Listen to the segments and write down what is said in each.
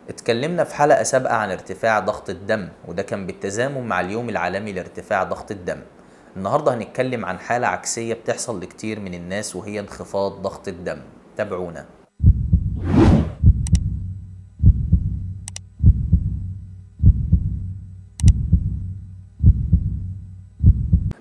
اتكلمنا في حلقة سابقة عن ارتفاع ضغط الدم، وده كان بالتزامن مع اليوم العالمي لارتفاع ضغط الدم. النهاردة هنتكلم عن حالة عكسية بتحصل لكتير من الناس، وهي انخفاض ضغط الدم. تابعونا.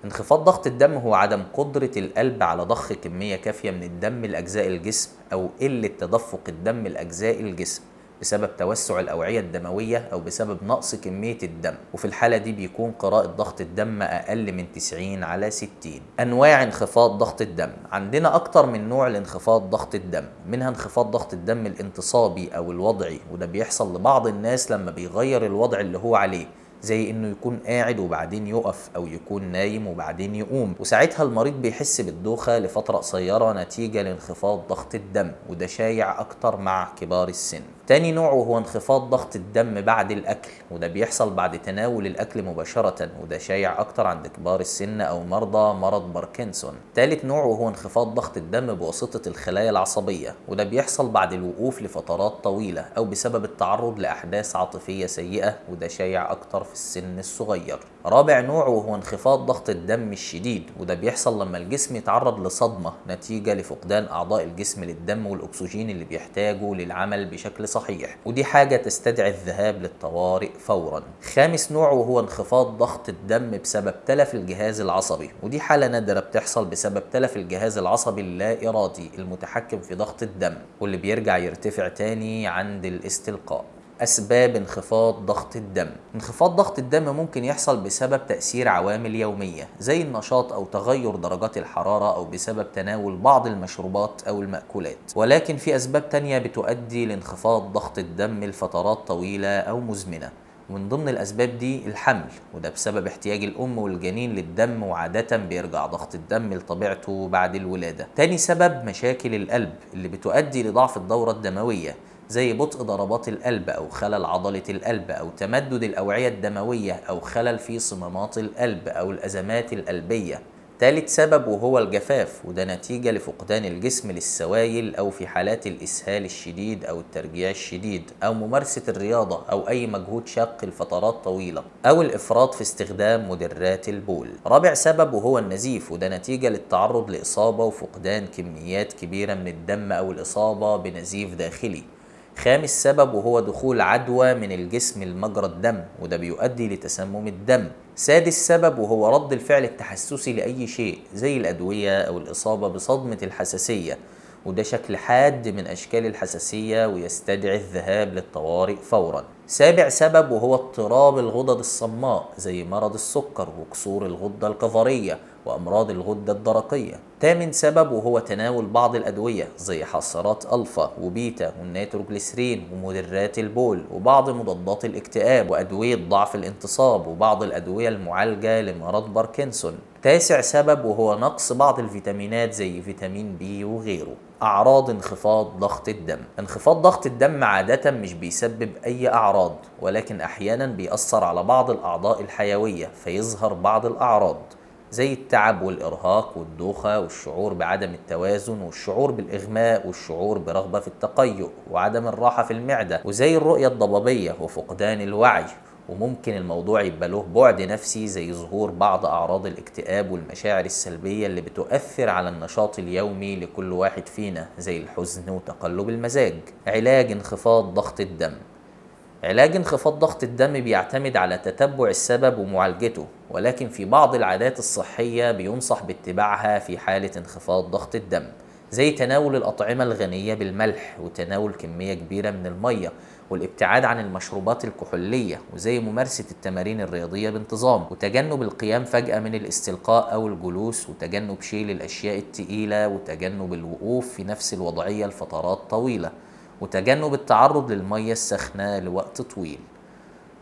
انخفاض ضغط الدم هو عدم قدرة القلب على ضخ كمية كافية من الدم لأجزاء الجسم، أو قلة تدفق الدم لأجزاء الجسم بسبب توسع الأوعية الدموية أو بسبب نقص كمية الدم. وفي الحالة دي بيكون قراءة ضغط الدم أقل من 90/60. أنواع انخفاض ضغط الدم: عندنا أكتر من نوع لانخفاض ضغط الدم، منها انخفاض ضغط الدم الانتصابي أو الوضعي، وده بيحصل لبعض الناس لما بيغير الوضع اللي هو عليه، زي انه يكون قاعد وبعدين يقف، او يكون نايم وبعدين يقوم، وساعتها المريض بيحس بالدوخة لفترة قصيرة نتيجة لانخفاض ضغط الدم، وده شايع اكتر مع كبار السن. تاني نوع وهو انخفاض ضغط الدم بعد الاكل، وده بيحصل بعد تناول الاكل مباشرة، وده شايع اكتر عند كبار السن او مرضى مرض باركنسون. تالت نوع وهو انخفاض ضغط الدم بواسطة الخلايا العصبية، وده بيحصل بعد الوقوف لفترات طويلة او بسبب التعرض لاحداث عاطفية سيئة، وده شايع اكتر في السن الصغير. رابع نوع وهو انخفاض ضغط الدم الشديد، وده بيحصل لما الجسم يتعرض لصدمة نتيجة لفقدان أعضاء الجسم للدم والأكسجين اللي بيحتاجه للعمل بشكل صحيح، ودي حاجة تستدعي الذهاب للطوارئ فورا. خامس نوع وهو انخفاض ضغط الدم بسبب تلف الجهاز العصبي، ودي حالة نادرة بتحصل بسبب تلف الجهاز العصبي اللا إرادي المتحكم في ضغط الدم، واللي بيرجع يرتفع تاني عند الاستلقاء. أسباب انخفاض ضغط الدم: انخفاض ضغط الدم ممكن يحصل بسبب تأثير عوامل يومية زي النشاط أو تغير درجات الحرارة، أو بسبب تناول بعض المشروبات أو المأكولات، ولكن في أسباب تانية بتؤدي لانخفاض ضغط الدم لفترات طويلة أو مزمنة. ومن ضمن الأسباب دي الحمل، وده بسبب احتياج الأم والجنين للدم، وعادة بيرجع ضغط الدم لطبيعته بعد الولادة. تاني سبب مشاكل القلب اللي بتؤدي لضعف الدورة الدموية، زي بطء ضربات القلب أو خلل عضلة القلب أو تمدد الأوعية الدموية أو خلل في صمامات القلب أو الأزمات القلبية. ثالث سبب وهو الجفاف، وده نتيجة لفقدان الجسم للسوائل، أو في حالات الإسهال الشديد أو الترجيع الشديد، أو ممارسة الرياضة أو أي مجهود شاق لفترات طويلة، أو الإفراط في استخدام مدرات البول. رابع سبب وهو النزيف، وده نتيجة للتعرض لإصابة وفقدان كميات كبيرة من الدم أو الإصابة بنزيف داخلي. خامس سبب وهو دخول عدوى من الجسم لمجرى الدم، وده بيؤدي لتسمم الدم. سادس سبب وهو رد الفعل التحسسي لأي شيء زي الأدوية أو الإصابة بصدمة الحساسية، وده شكل حاد من أشكال الحساسية ويستدعي الذهاب للطوارئ فورا. سابع سبب وهو اضطراب الغدد الصماء زي مرض السكر وكسور الغدة الكظرية وأمراض الغدة الدرقية. تامن سبب وهو تناول بعض الأدوية زي حصارات ألفا وبيتا والنيتروجليسرين ومدرات البول وبعض مضادات الاكتئاب وأدوية ضعف الانتصاب وبعض الأدوية المعالجة لمرض باركنسون. تاسع سبب وهو نقص بعض الفيتامينات زي فيتامين بي وغيره. أعراض انخفاض ضغط الدم: انخفاض ضغط الدم عادة مش بيسبب أي أعراض، ولكن أحيانا بيأثر على بعض الأعضاء الحيوية فيظهر بعض الأعراض زي التعب والإرهاق والدوخة والشعور بعدم التوازن والشعور بالإغماء والشعور برغبة في التقيؤ وعدم الراحة في المعدة، وزي الرؤية الضبابية وفقدان الوعي. وممكن الموضوع يبقى له بعد نفسي زي ظهور بعض أعراض الاكتئاب والمشاعر السلبية اللي بتؤثر على النشاط اليومي لكل واحد فينا، زي الحزن وتقلب المزاج. علاج انخفاض ضغط الدم: علاج انخفاض ضغط الدم بيعتمد على تتبع السبب ومعالجته، ولكن في بعض العادات الصحية بينصح باتباعها في حالة انخفاض ضغط الدم، زي تناول الأطعمة الغنية بالملح وتناول كمية كبيرة من المية والابتعاد عن المشروبات الكحولية، وزي ممارسة التمارين الرياضية بانتظام وتجنب القيام فجأة من الاستلقاء أو الجلوس وتجنب شيل الأشياء التقيلة وتجنب الوقوف في نفس الوضعية لفترات طويلة وتجنب التعرض للمية السخنة لوقت طويل.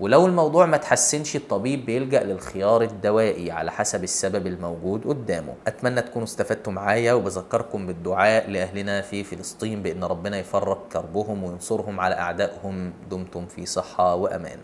ولو الموضوع ما تحسنش الطبيب بيلجأ للخيار الدوائي على حسب السبب الموجود قدامه. أتمنى تكونوا استفدتوا معايا، وبذكركم بالدعاء لأهلنا في فلسطين بأن ربنا يفرج كربهم وينصرهم على أعدائهم. دمتم في صحة وأمان.